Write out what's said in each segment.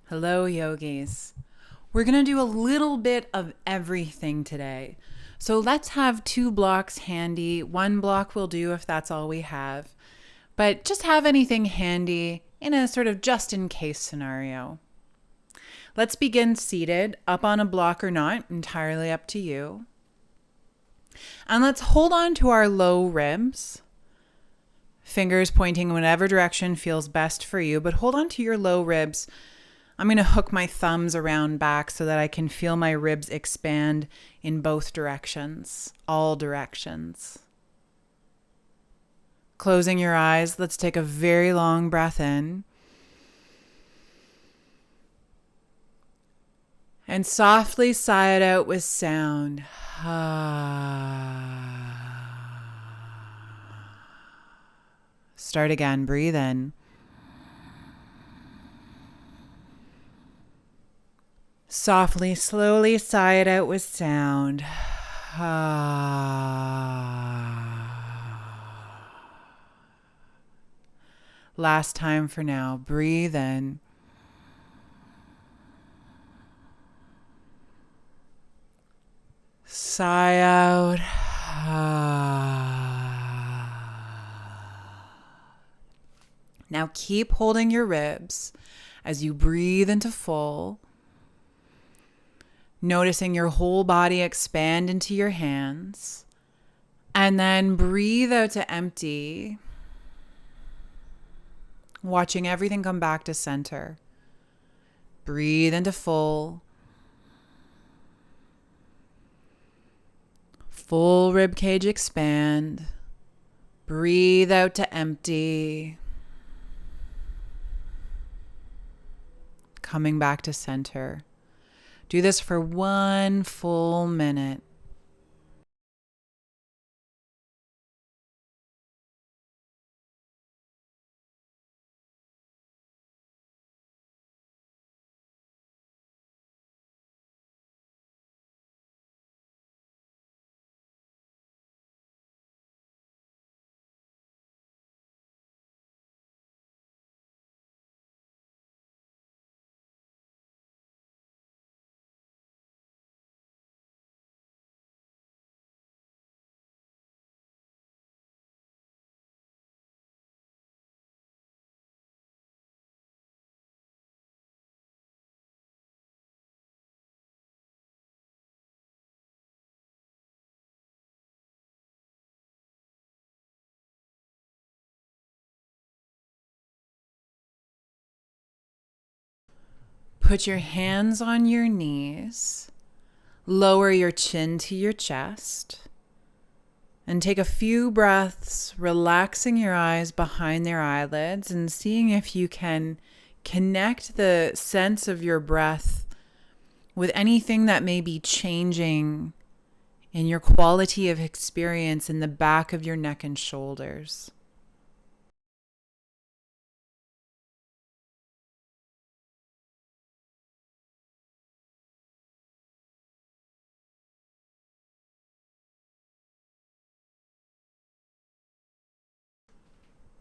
Hello, yogis. We're going to do a little bit of everything today. So let's have two blocks handy. One block will do if that's all we have. But just have anything handy in a sort of just in case scenario. Let's begin seated, up on a block or not, entirely up to you. And let's hold on to our low ribs. Fingers pointing in whatever direction feels best for you, but hold on to your low ribs. I'm going to hook my thumbs around back so that I can feel my ribs expand in both directions, all directions. Closing your eyes, let's take a very long breath in. And softly sigh it out with sound. Start again, breathe in. Softly, slowly sigh it out with sound. Last time for now. Breathe in. Sigh out. Now keep holding your ribs as you breathe into full. Noticing your whole body expand into your hands. And then breathe out to empty. Watching everything come back to center. Breathe into full. Full rib cage expand. Breathe out to empty. Coming back to center. Do this for 1 full minute. Put your hands on your knees. Lower your chin to your chest. And take a few breaths, relaxing your eyes behind their eyelids and seeing if you can connect the sense of your breath with anything that may be changing in your quality of experience in the back of your neck and shoulders.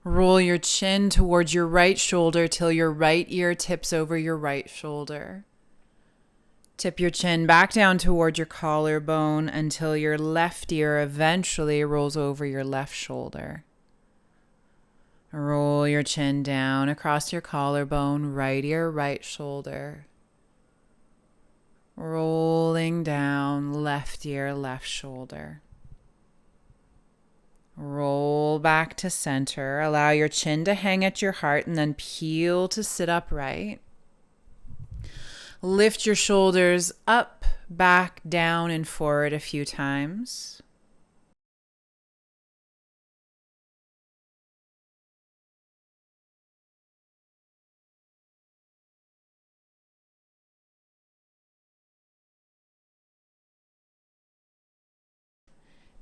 Roll your chin towards your right shoulder till your right ear tips over your right shoulder. Tip your chin back down toward your collarbone until your left ear eventually rolls over your left shoulder. Roll your chin down across your collarbone, right ear, right shoulder. Rolling down, left ear, left shoulder. Roll back to center. Allow your chin to hang at your heart and then peel to sit upright. Lift your shoulders up, back, down, and forward a few times.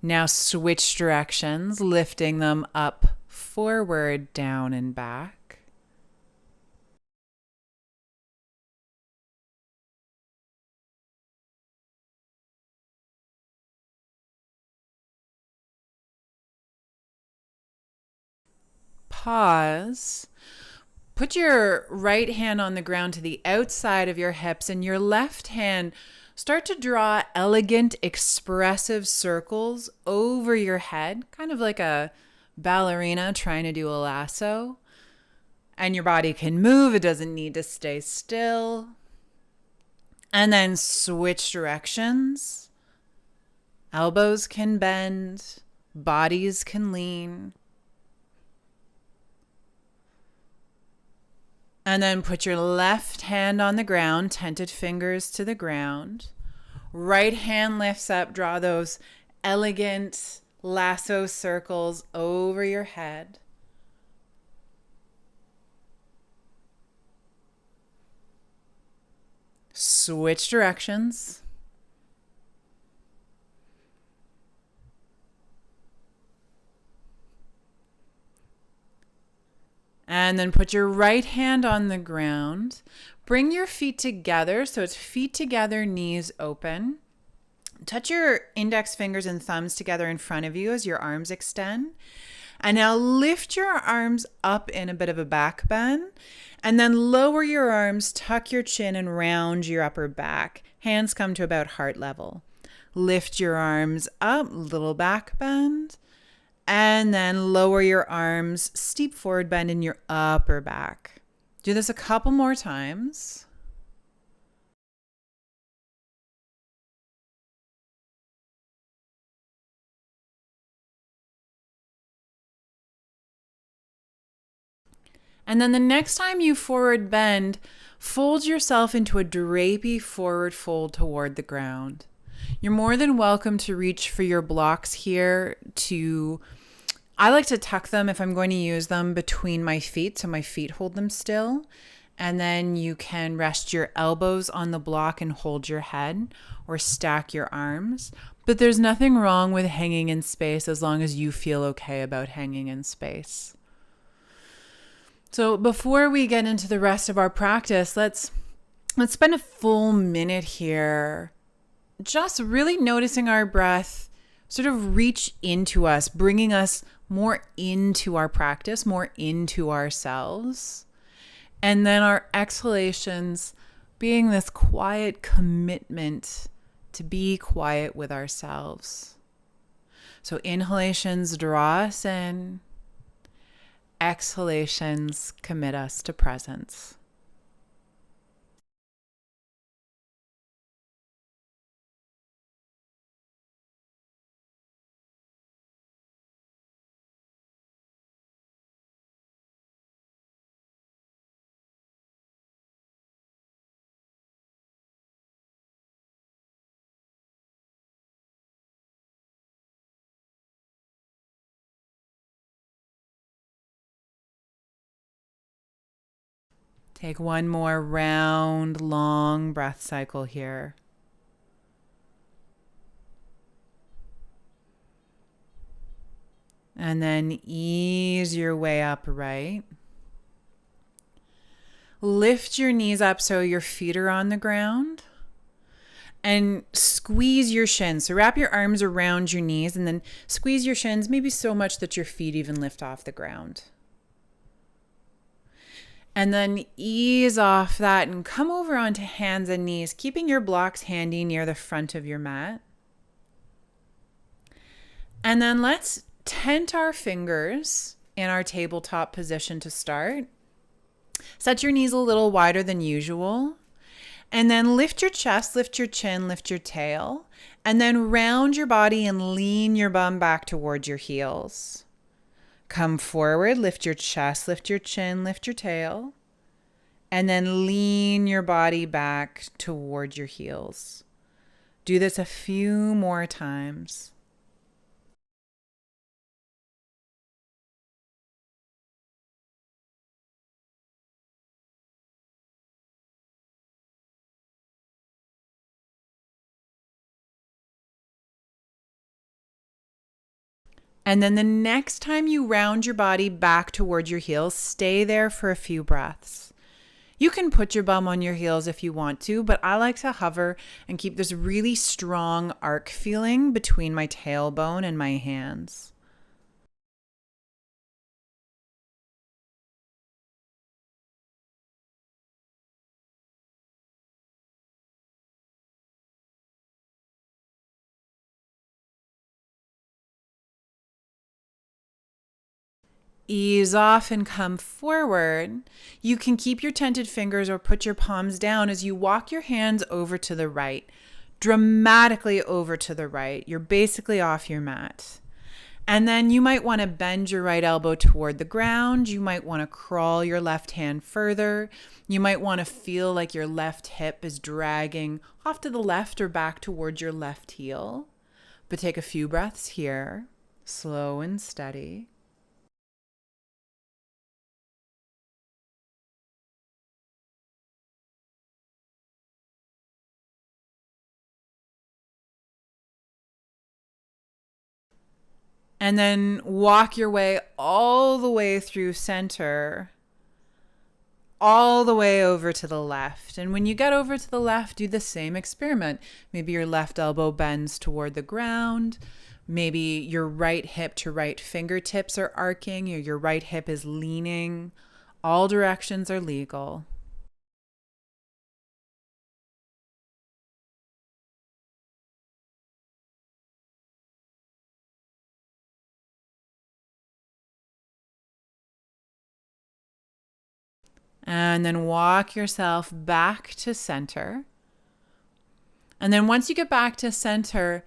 Now switch directions, lifting them up, forward, down, and back. Pause. Put your right hand on the ground to the outside of your hips, and your left hand start to draw elegant, expressive circles over your head, kind of like a ballerina trying to do a lasso. And your body can move, it doesn't need to stay still. And then switch directions. Elbows can bend, bodies can lean. And then put your left hand on the ground, tented fingers to the ground. Right hand lifts up, draw those elegant lasso circles over your head. Switch directions. And then put your right hand on the ground. Bring your feet together. So it's feet together, knees open. Touch your index fingers and thumbs together in front of you as your arms extend. And now lift your arms up in a bit of a back bend. And then lower your arms, tuck your chin, and round your upper back. Hands come to about heart level. Lift your arms up, little back bend. And then lower your arms, steep forward bend in your upper back. Do this a couple more times. And then the next time you forward bend, fold yourself into a drapey forward fold toward the ground. You're more than welcome to reach for your blocks here I like to tuck them if I'm going to use them between my feet so my feet hold them still. And then you can rest your elbows on the block and hold your head or stack your arms. But there's nothing wrong with hanging in space as long as you feel okay about hanging in space. So before we get into the rest of our practice, let's spend a full minute here just really noticing our breath sort of reach into us, bringing us more into our practice, more into ourselves. And then our exhalations being this quiet commitment to be quiet with ourselves. So inhalations draw us in, exhalations commit us to presence. Take one more round, long breath cycle here. And then ease your way upright. Lift your knees up so your feet are on the ground. And squeeze your shins. So wrap your arms around your knees and then squeeze your shins, maybe so much that your feet even lift off the ground. And then ease off that and come over onto hands and knees, keeping your blocks handy near the front of your mat. And then let's tent our fingers in our tabletop position to start. Set your knees a little wider than usual. And then lift your chest, lift your chin, lift your tail. And then round your body and lean your bum back towards your heels. Come forward, lift your chest, lift your chin, lift your tail. And then lean your body back toward your heels. Do this a few more times. And then the next time you round your body back towards your heels, stay there for a few breaths. You can put your bum on your heels if you want to, but I like to hover and keep this really strong arc feeling between my tailbone and my hands. Ease off and come forward. You can keep your tented fingers or put your palms down as you walk your hands over to the right, dramatically over to the right. You're basically off your mat. And then you might want to bend your right elbow toward the ground. You might want to crawl your left hand further. You might want to feel like your left hip is dragging off to the left or back towards your left heel. But take a few breaths here, slow and steady. And then walk your way all the way through center, all the way over to the left. And when you get over to the left, do the same experiment. Maybe your left elbow bends toward the ground. Maybe your right hip to right fingertips are arcing, or your right hip is leaning. All directions are legal. And then walk yourself back to center. And then once you get back to center,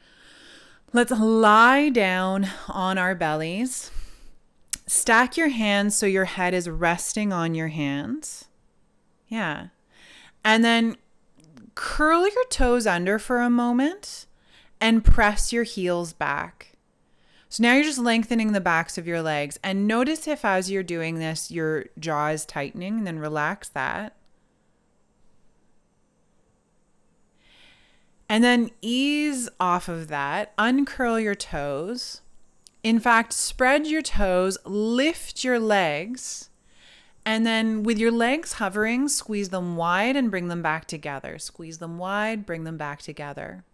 let's lie down on our bellies. Stack your hands so your head is resting on your hands. Yeah. And then curl your toes under for a moment and press your heels back. So now you're just lengthening the backs of your legs. And notice if as you're doing this, your jaw is tightening, and then relax that. And then ease off of that. Uncurl your toes. In fact, spread your toes, lift your legs, and then with your legs hovering, squeeze them wide and bring them back together. Squeeze them wide, bring them back together.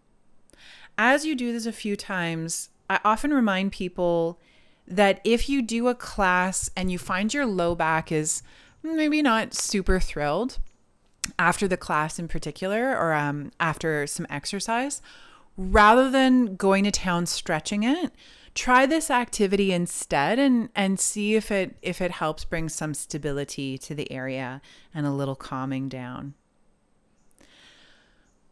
As you do this a few times, I often remind people that if you do a class and you find your low back is maybe not super thrilled after the class in particular, or after some exercise, rather than going to town stretching it, try this activity instead and see if it helps bring some stability to the area and a little calming down.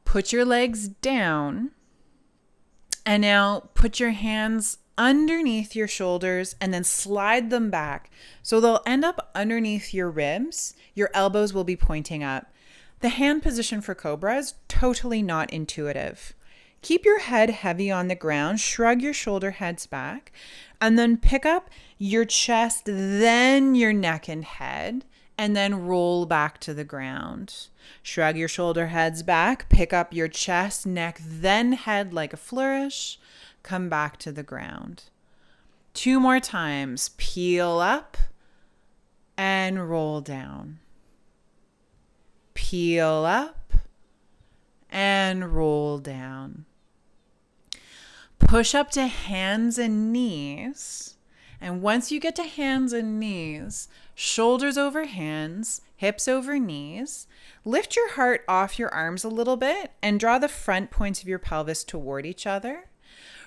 Put your legs down. And now put your hands underneath your shoulders and then slide them back. So they'll end up underneath your ribs. Your elbows will be pointing up. The hand position for Cobra is totally not intuitive. Keep your head heavy on the ground, shrug your shoulder heads back, and then pick up your chest, then your neck and head, and then roll back to the ground. Shrug your shoulder heads back, pick up your chest, neck, then head like a flourish. Come back to the ground. 2 more times. Peel up and roll down. Peel up and roll down. Push up to hands and knees. And once you get to hands and knees, shoulders over hands, hips over knees, lift your heart off your arms a little bit and draw the front points of your pelvis toward each other.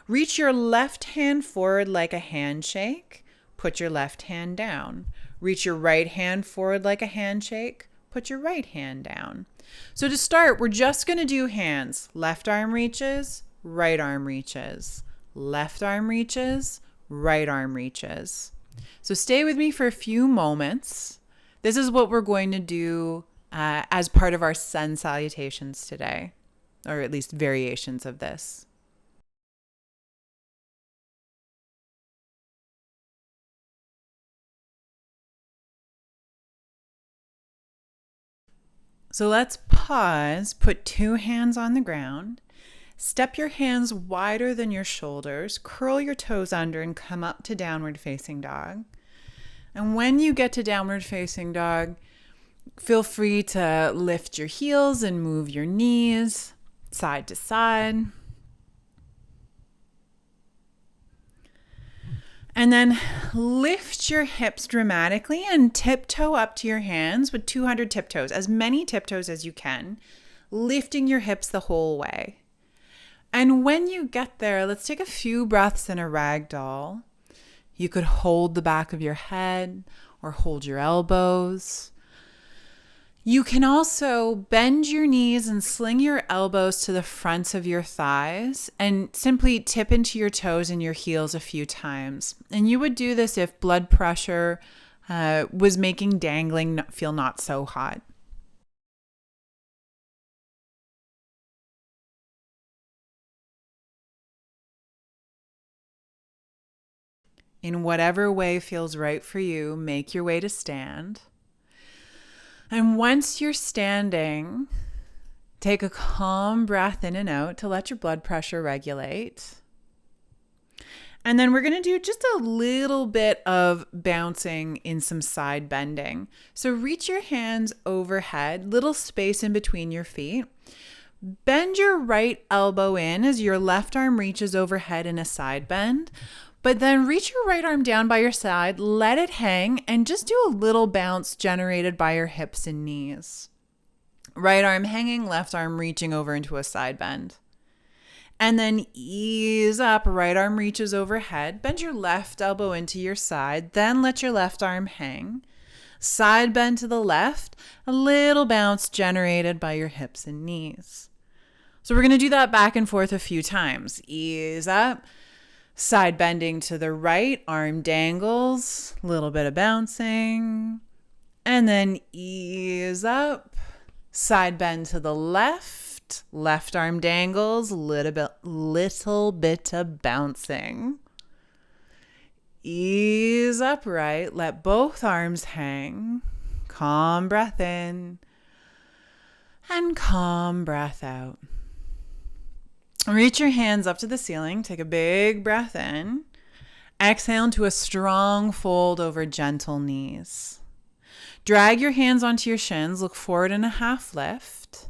Reach your left hand forward like a handshake. Put your left hand down. Reach your right hand forward like a handshake. Put your right hand down. So to start, we're just going to do hands. Left arm reaches, right arm reaches. Left arm reaches, right arm reaches. So stay with me for a few moments. This is what we're going to do as part of our sun salutations today, or at least variations of this. So let's pause, put 2 hands on the ground, step your hands wider than your shoulders, curl your toes under and come up to downward facing dog. And when you get to downward facing dog, feel free to lift your heels and move your knees side to side. And then lift your hips dramatically and tiptoe up to your hands with 200 tiptoes, as many tiptoes as you can, lifting your hips the whole way. And when you get there, let's take a few breaths in a ragdoll. You could hold the back of your head or hold your elbows. You can also bend your knees and sling your elbows to the fronts of your thighs and simply tip into your toes and your heels a few times. And you would do this if blood pressure was making dangling feel not so hot. In whatever way feels right for you, make your way to stand. And once you're standing, take a calm breath in and out to let your blood pressure regulate. And then we're going to do just a little bit of bouncing in some side bending. So reach your hands overhead, little space in between your feet. Bend your right elbow in as your left arm reaches overhead in a side bend. But then reach your right arm down by your side, let it hang, and just do a little bounce generated by your hips and knees. Right arm hanging, left arm reaching over into a side bend. And then ease up, right arm reaches overhead. Bend your left elbow into your side, then let your left arm hang. Side bend to the left, a little bounce generated by your hips and knees. So we're going to do that back and forth a few times. Ease up. Side bending to the right, arm dangles, a little bit of bouncing, and then ease up. Side bend to the left, left arm dangles, little bit of bouncing. Ease upright, let both arms hang. Calm breath in and calm breath out. Reach your hands up to the ceiling. Take a big breath in. Exhale into a strong fold over gentle knees. Drag your hands onto your shins. Look forward in a half lift.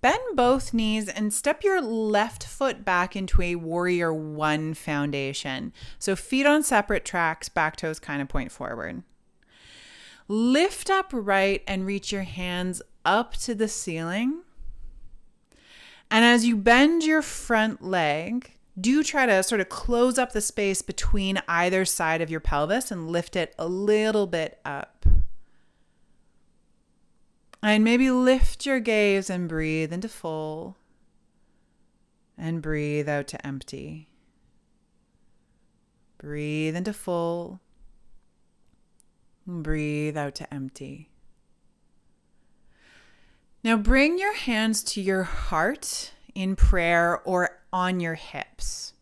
Bend both knees and step your left foot back into a warrior one foundation. So feet on separate tracks, back toes kind of point forward. Lift up right and reach your hands up to the ceiling. And as you bend your front leg, do try to sort of close up the space between either side of your pelvis and lift it a little bit up. And maybe lift your gaze and breathe into full and breathe out to empty. Breathe into full and breathe out to empty. Now bring your hands to your heart in prayer or on your hips.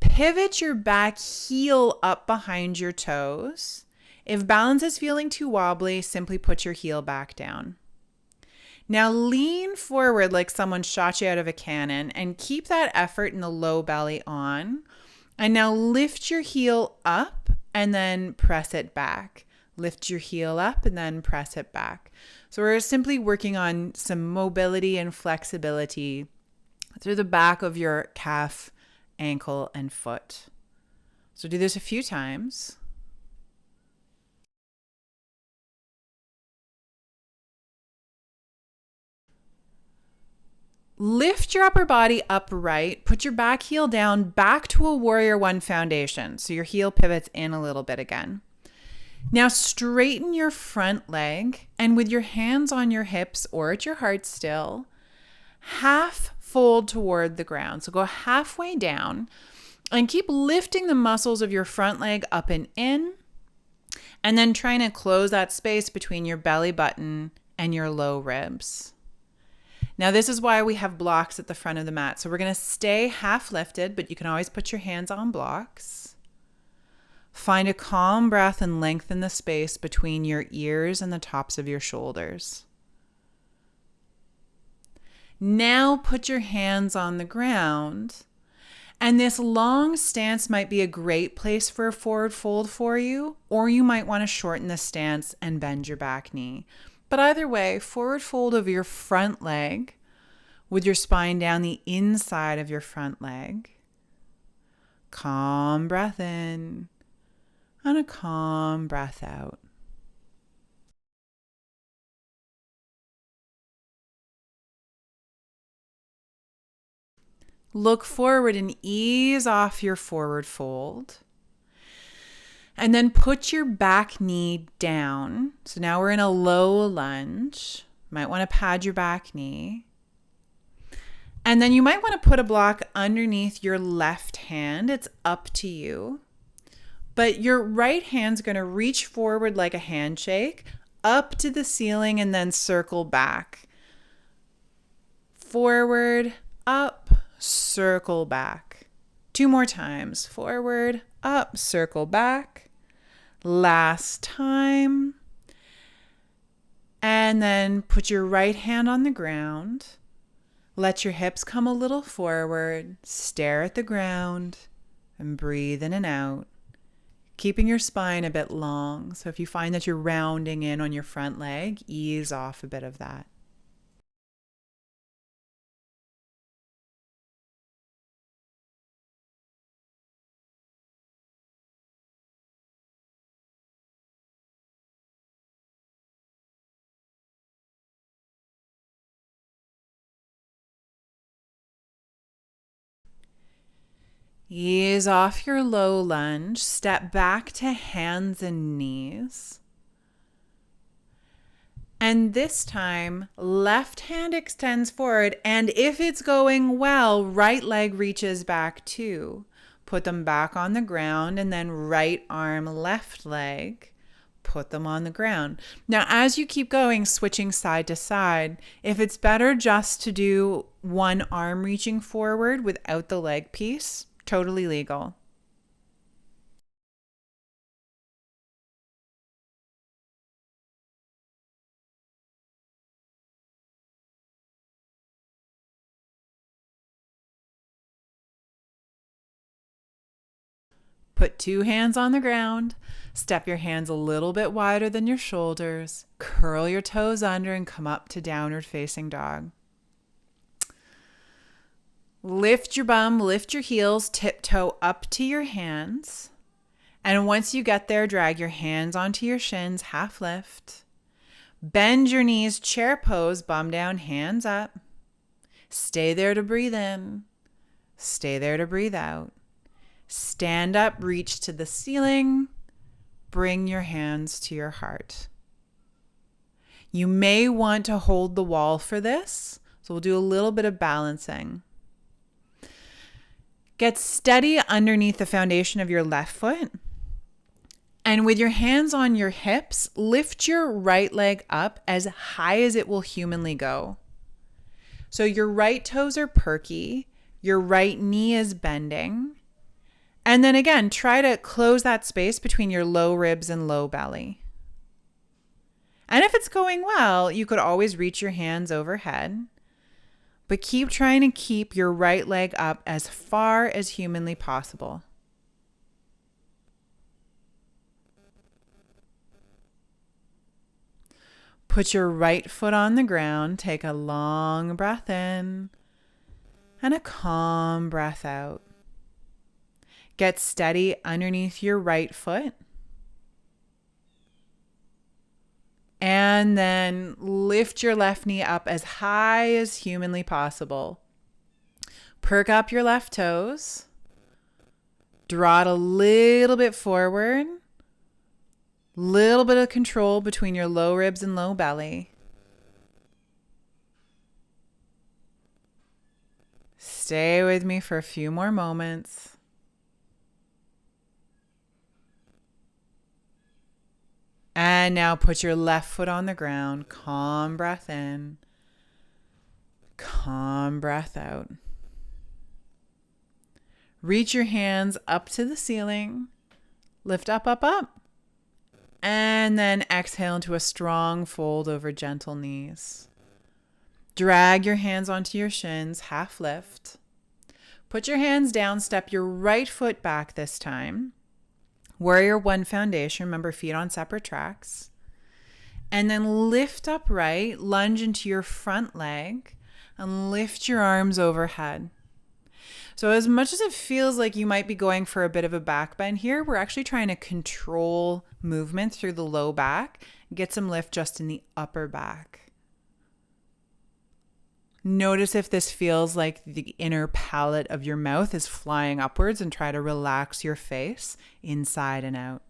Pivot your back heel up behind your toes. If balance is feeling too wobbly, simply put your heel back down. Now lean forward like someone shot you out of a cannon and keep that effort in the low belly on. And now lift your heel up and then press it back. Lift your heel up and then press it back. So we're simply working on some mobility and flexibility through the back of your calf, ankle, and foot. So do this a few times. Lift your upper body upright. Put your back heel down back to a warrior one foundation. So your heel pivots in a little bit again. Now straighten your front leg and with your hands on your hips or at your heart still, half fold toward the ground. So go halfway down and keep lifting the muscles of your front leg up and in, and then trying to close that space between your belly button and your low ribs. Now this is why we have blocks at the front of the mat. So we're going to stay half lifted, but you can always put your hands on blocks. Find a calm breath and lengthen the space between your ears and the tops of your shoulders. Now put your hands on the ground. And this long stance might be a great place for a forward fold for you, or you might want to shorten the stance and bend your back knee. But either way, forward fold of your front leg with your spine down the inside of your front leg. Calm breath in. And a calm breath out. Look forward and ease off your forward fold. And then put your back knee down. So now we're in a low lunge. Might want to pad your back knee. And then you might want to put a block underneath your left hand. It's up to you. But your right hand's going to reach forward like a handshake, up to the ceiling, and then circle back. Forward, up, circle back. 2 more times. Forward, up, circle back. Last time. And then put your right hand on the ground. Let your hips come a little forward. Stare at the ground and breathe in and out. Keeping your spine a bit long. So if you find that you're rounding in on your front leg, ease off a bit of that. Ease off your low lunge. Step back to hands and knees. And this time, left hand extends forward. And if it's going well, right leg reaches back too. Put them back on the ground, and then right arm, left leg. Put them on the ground. Now, as you keep going, switching side to side, if it's better just to do one arm reaching forward without the leg piece, totally legal. Put 2 hands on the ground. Step your hands a little bit wider than your shoulders. Curl your toes under and come up to downward facing dog. Lift your bum, lift your heels, tiptoe up to your hands. And once you get there, drag your hands onto your shins, half lift. Bend your knees, chair pose, bum down, hands up. Stay there to breathe in. Stay there to breathe out. Stand up, reach to the ceiling. Bring your hands to your heart. You may want to hold the wall for this, so we'll do a little bit of balancing. Get steady underneath the foundation of your left foot. And with your hands on your hips, lift your right leg up as high as it will humanly go. So your right toes are perky, your right knee is bending. And then again, try to close that space between your low ribs and low belly. And if it's going well, you could always reach your hands overhead. But keep trying to keep your right leg up as far as humanly possible. Put your right foot on the ground. Take a long breath in and a calm breath out. Get steady underneath your right foot. And then lift your left knee up as high as humanly possible. Perk up your left toes. Draw it a little bit forward. Little bit of control between your low ribs and low belly. Stay with me for a few more moments. And now put your left foot on the ground. Calm breath in. Calm breath out. Reach your hands up to the ceiling. Lift up, up, up. And then exhale into a strong fold over gentle knees. Drag your hands onto your shins, half lift. Put your hands down, step your right foot back this time. Warrior One foundation, remember feet on separate tracks. And then lift upright, lunge into your front leg, and lift your arms overhead. So as much as it feels like you might be going for a bit of a back bend here, we're actually trying to control movement through the low back, get some lift just in the upper back. Notice if this feels like the inner palate of your mouth is flying upwards, and try to relax your face inside and out.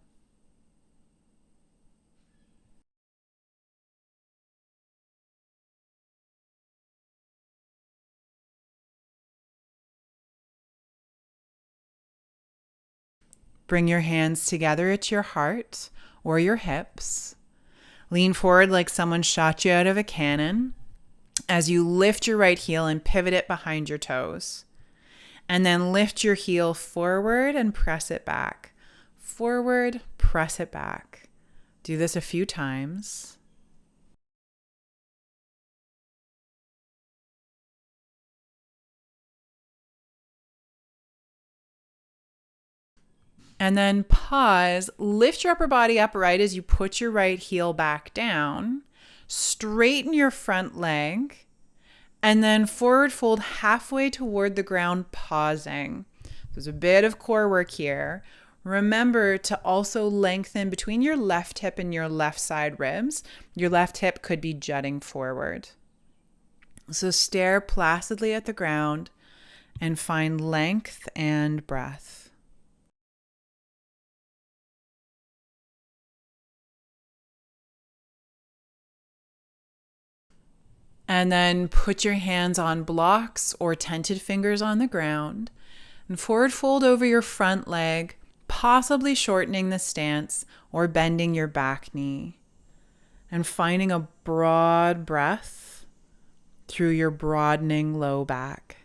Bring your hands together at your heart or your hips. Lean forward like someone shot you out of a cannon as you lift your right heel and pivot it behind your toes. And then lift your heel forward and press it back. Forward, press it back. Do this a few times. And then pause, lift your upper body up right as you put your right heel back down. Straighten your front leg. And then forward fold halfway toward the ground, pausing. There's a bit of core work here. Remember to also lengthen between your left hip and your left side ribs. Your left hip could be jutting forward. So stare placidly at the ground and find length and breath. And then put your hands on blocks or tented fingers on the ground and forward fold over your front leg, possibly shortening the stance or bending your back knee. And finding a broad breath through your broadening low back.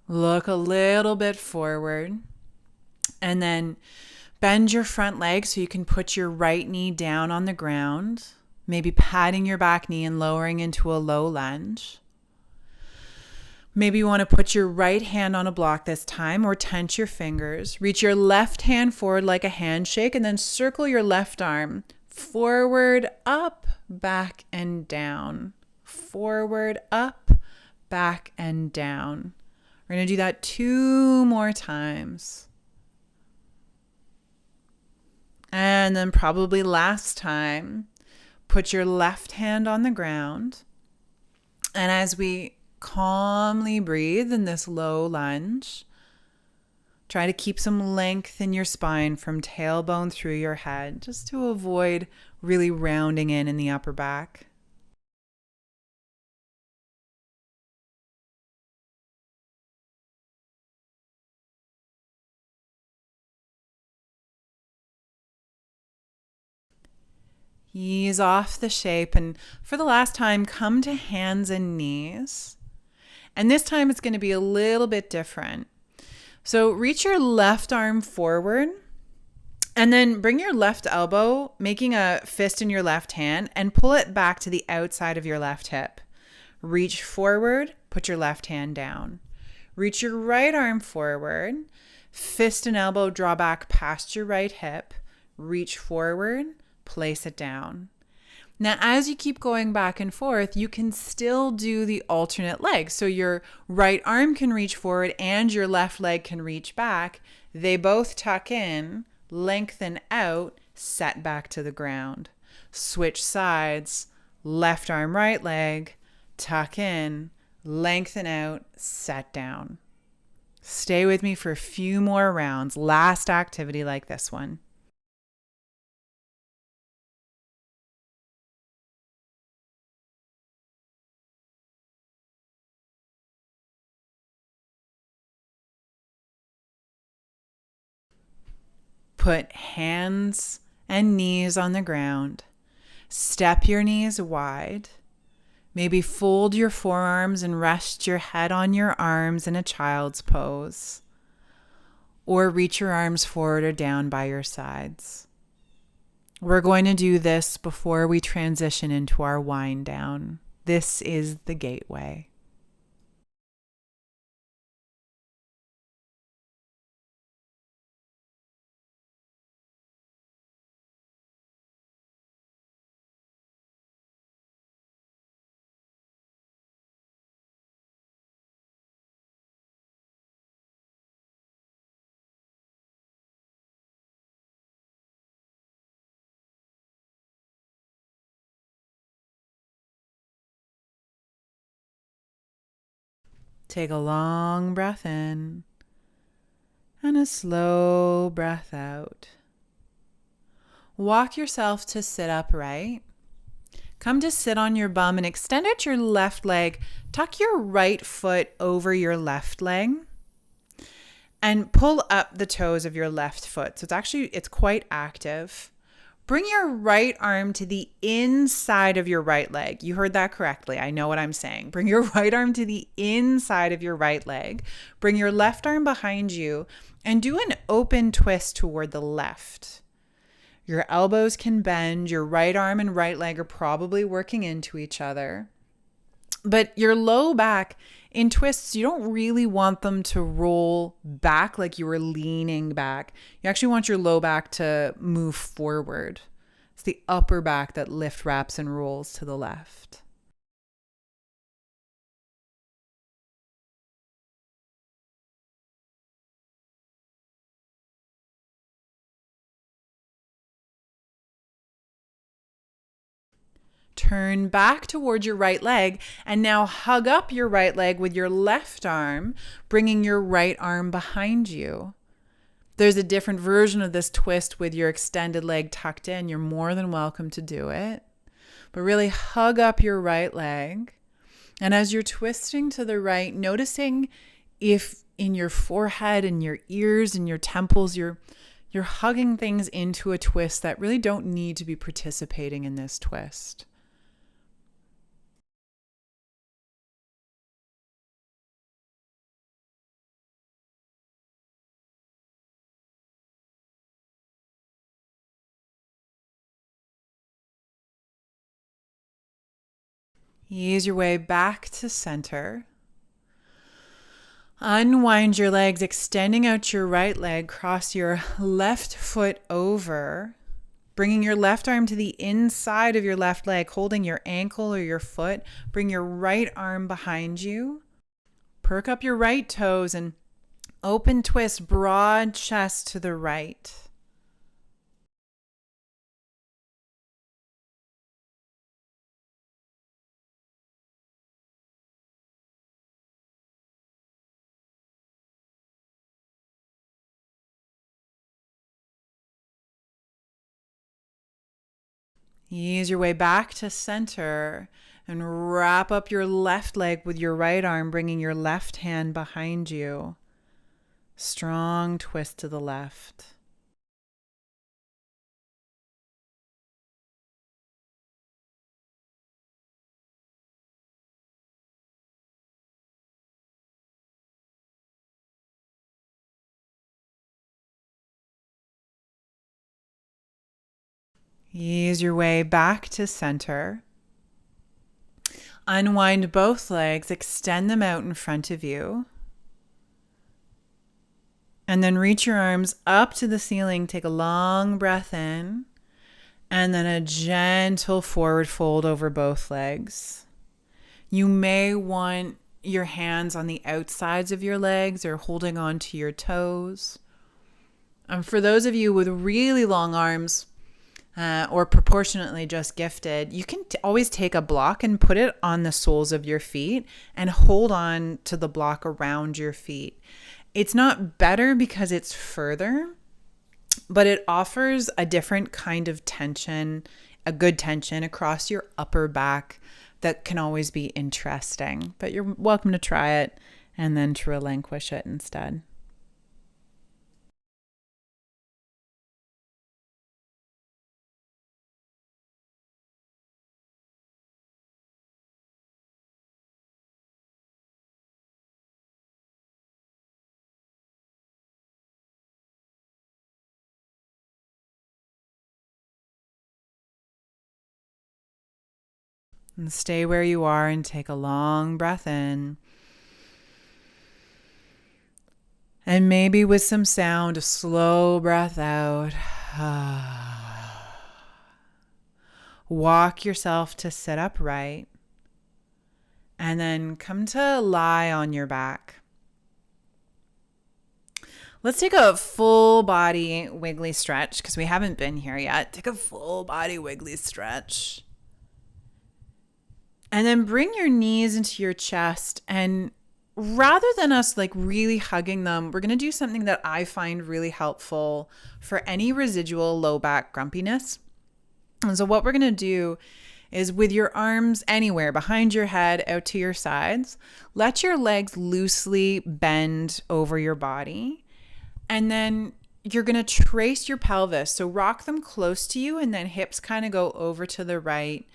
Look a little bit forward and then bend your front leg so you can put your right knee down on the ground, maybe patting your back knee and lowering into a low lunge. Maybe you want to put your right hand on a block this time or tense your fingers. Reach your left hand forward like a handshake and then circle your left arm forward, up, back, and down. Forward, up, back, and down. We're going to do that 2 more times. And then probably last time, put your left hand on the ground. And as we calmly breathe in this low lunge, try to keep some length in your spine from tailbone through your head, just to avoid really rounding in the upper back. Ease off the shape, and for the last time, come to hands and knees. And this time it's going to be a little bit different. So reach your left arm forward and then bring your left elbow, making a fist in your left hand, and pull it back to the outside of your left hip. Reach forward, put your left hand down. Reach your right arm forward, fist and elbow draw back past your right hip. Reach forward, place it down. Now, as you keep going back and forth, you can still do the alternate leg. So your right arm can reach forward and your left leg can reach back. They both tuck in, lengthen out, set back to the ground. Switch sides, left arm, right leg, tuck in, lengthen out, set down. Stay with me for a few more rounds. Last activity like this one. Put hands and knees on the ground. Step your knees wide. Maybe fold your forearms and rest your head on your arms in a child's pose. Or reach your arms forward or down by your sides. We're going to do this before we transition into our wind down. This is the gateway. Take a long breath in And a slow breath out. Walk yourself to sit upright. Come to sit on your bum and extend out your left leg. Tuck your right foot over your left leg and pull up the toes of your left foot. So it's quite active. Bring your right arm to the inside of your right leg. You heard that correctly. I know what I'm saying. Bring your right arm to the inside of your right leg. Bring your left arm behind you and do an open twist toward the left. Your elbows can bend. Your right arm and right leg are probably working into each other. But your low back in twists, you don't really want them to roll back like you were leaning back. You actually want your low back to move forward. It's the upper back that lift, wraps, and rolls to the left. Turn back towards your right leg and now hug up your right leg with your left arm, bringing your right arm behind you. There's a different version of this twist with your extended leg tucked in. You're more than welcome to do it. But really hug up your right leg. And as you're twisting to the right, noticing if in your forehead and your ears and your temples, you're hugging things into a twist that really don't need to be participating in this twist. Ease your way back to center. Unwind your legs, extending out your right leg, cross your left foot over, bringing your left arm to the inside of your left leg, holding your ankle or your foot. Bring your right arm behind you. Perk up your right toes and open twist, broad chest to the right. Ease your way back to center and wrap up your left leg with your right arm, bringing your left hand behind you. Strong twist to the left. Ease your way back to center. Unwind both legs, extend them out in front of you. And then reach your arms up to the ceiling. Take a long breath in. And then a gentle forward fold over both legs. You may want your hands on the outsides of your legs or holding on to your toes. For those of you with really long arms, or proportionately just gifted, you can always take a block and put it on the soles of your feet and hold on to the block around your feet. It's not better because it's further, but it offers a different kind of tension, a good tension across your upper back that can always be interesting. But you're welcome to try it and then to relinquish it instead. And stay where you are and take a long breath in. And maybe with some sound, a slow breath out. Walk yourself to sit upright. And then come to lie on your back. Let's take a full body wiggly stretch because we haven't been here yet. Take a full body wiggly stretch. And then bring your knees into your chest and rather than us like really hugging them, we're going to do something that I find really helpful for any residual low back grumpiness. And so what we're going to do is with your arms anywhere behind your head, out to your sides, let your legs loosely bend over your body. And then you're going to trace your pelvis. So rock them close to you, and then hips kind of go over to the right,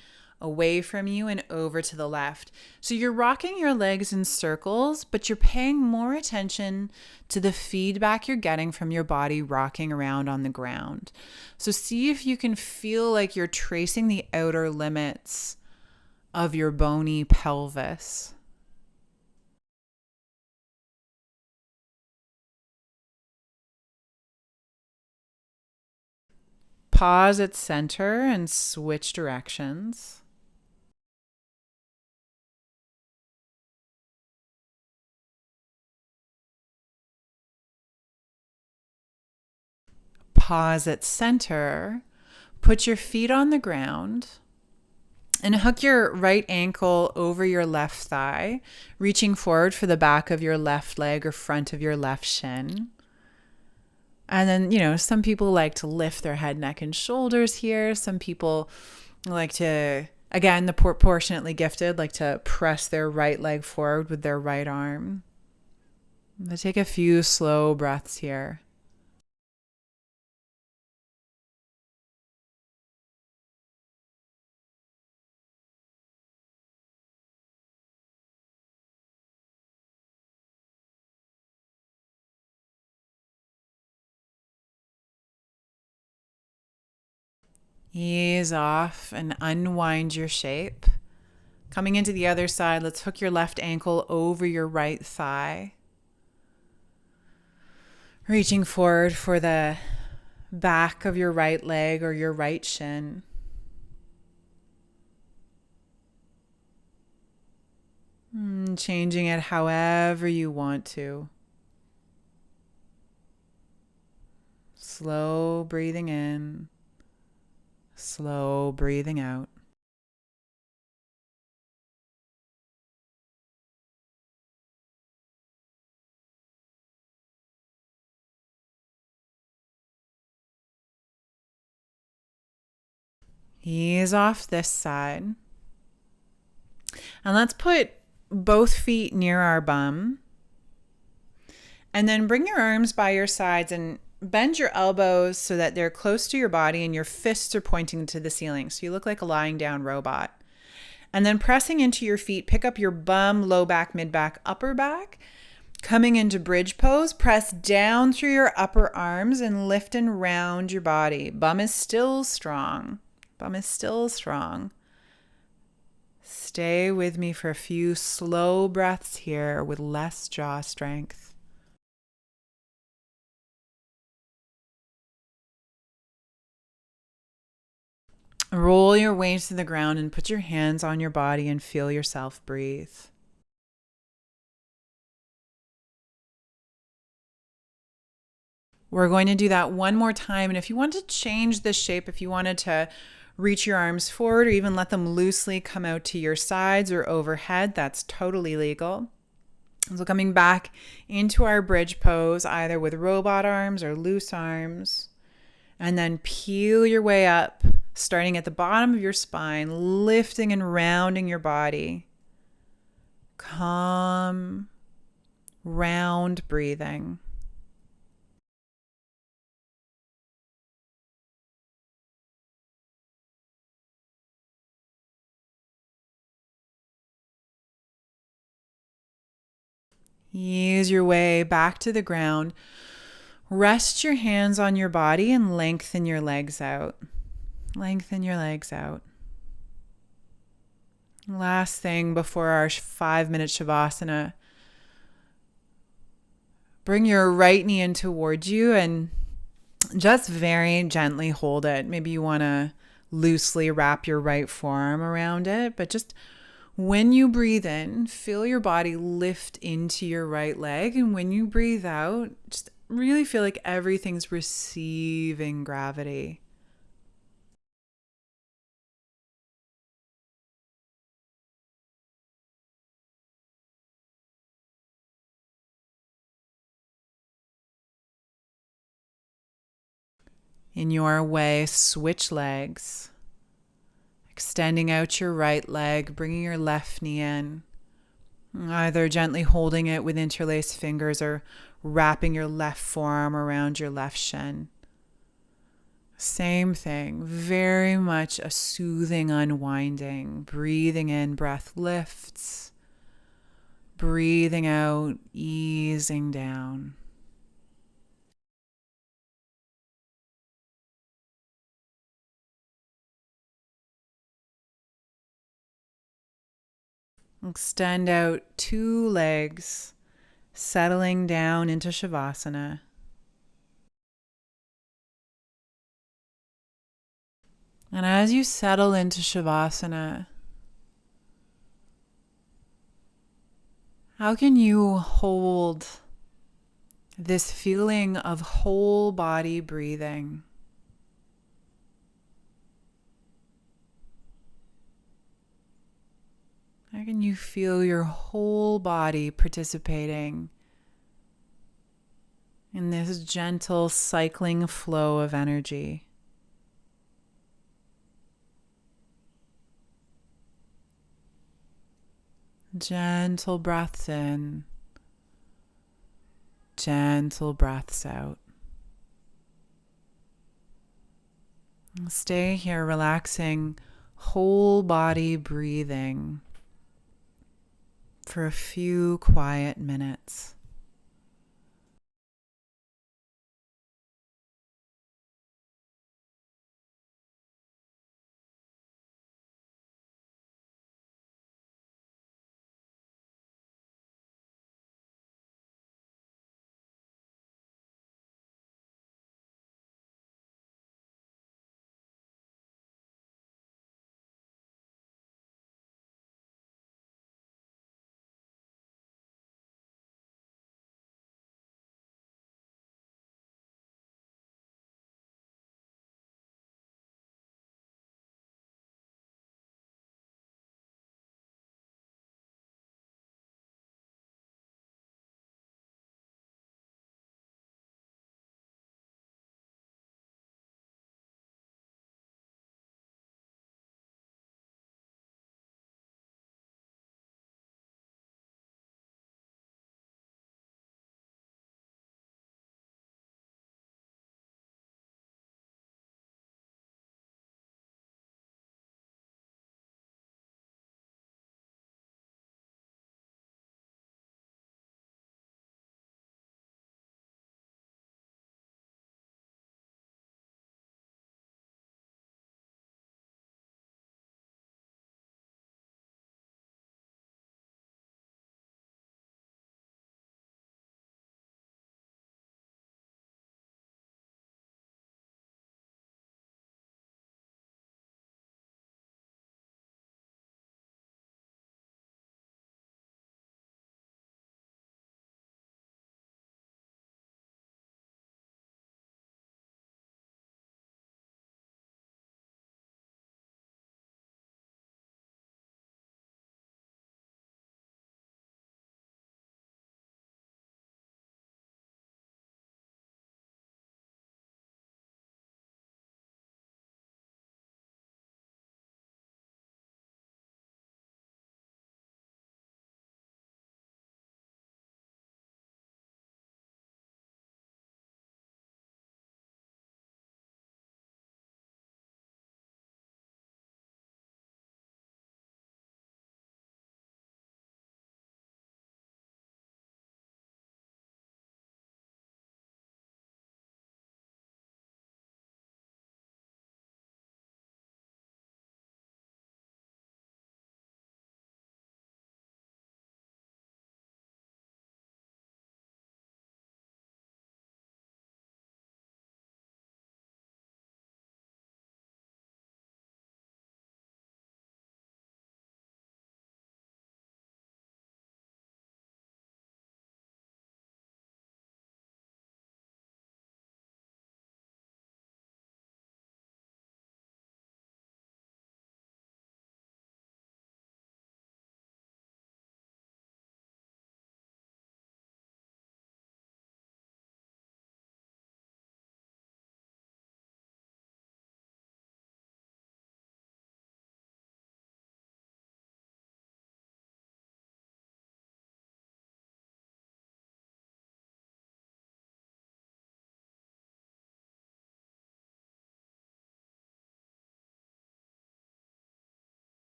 away from you, and over to the left. So you're rocking your legs in circles, but you're paying more attention to the feedback you're getting from your body rocking around on the ground. So see if you can feel like you're tracing the outer limits of your bony pelvis. Pause at center and switch directions. Pause at center. Put your feet on the ground and hook your right ankle over your left thigh, reaching forward for the back of your left leg or front of your left shin. And then, some people like to lift their head, neck, and shoulders here. Some people like to, again, the proportionately gifted, like to press their right leg forward with their right arm. But take a few slow breaths here. Ease off and unwind your shape. Coming into the other side, let's hook your left ankle over your right thigh. Reaching forward for the back of your right leg or your right shin. Changing it however you want to. Slow breathing in, slow breathing out. Ease off this side. And let's put both feet near our bum. And then bring your arms by your sides and bend your elbows so that they're close to your body and your fists are pointing to the ceiling. So you look like a lying down robot. And then pressing into your feet, pick up your bum, low back, mid back, upper back. Coming into bridge pose, press down through your upper arms and lift and round your body. Bum is still strong. Bum is still strong. Stay with me for a few slow breaths here with less jaw strength. Roll your weight to the ground and put your hands on your body and feel yourself breathe. We're going to do that one more time. And if you want to change this shape, if you wanted to reach your arms forward or even let them loosely come out to your sides or overhead, that's totally legal. So coming back into our bridge pose, either with robot arms or loose arms, and then peel your way up, starting at the bottom of your spine, lifting and rounding your body. Calm, round breathing. Ease your way back to the ground. Rest your hands on your body and lengthen your legs out. Lengthen your legs out. Last thing before our 5-minute Shavasana. Bring your right knee in towards you and just very gently hold it. Maybe you want to loosely wrap your right forearm around it, but just when you breathe in, feel your body lift into your right leg. And when you breathe out, just really feel like everything's receiving gravity. In your way, switch legs, extending out your right leg, bringing your left knee in, either gently holding it with interlaced fingers or wrapping your left forearm around your left shin. Same thing, very much a soothing unwinding. Breathing in, breath lifts. Breathing out, easing down. Extend out two legs, settling down into Shavasana. And as you settle into Shavasana, how can you hold this feeling of whole body breathing? How can you feel your whole body participating in this gentle cycling flow of energy? Gentle breaths in, gentle breaths out. Stay here relaxing whole body breathing for a few quiet minutes.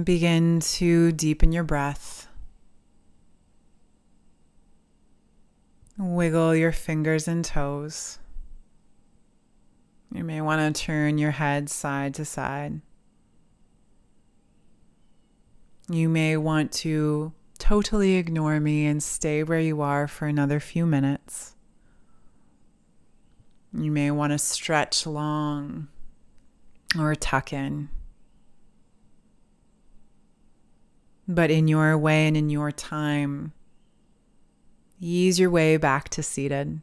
Begin to deepen your breath. Wiggle your fingers and toes. You may want to turn your head side to side. You may want to totally ignore me and stay where you are for another few minutes. You may want to stretch long or tuck in. But in your way and in your time, ease your way back to seated.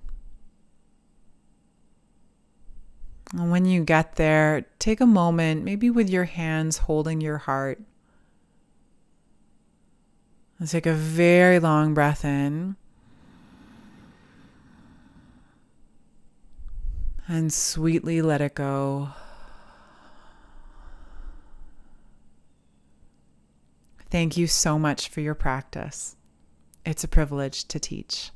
And when you get there, take a moment, maybe with your hands holding your heart. And take a very long breath in. And sweetly let it go. Thank you so much for your practice. It's a privilege to teach.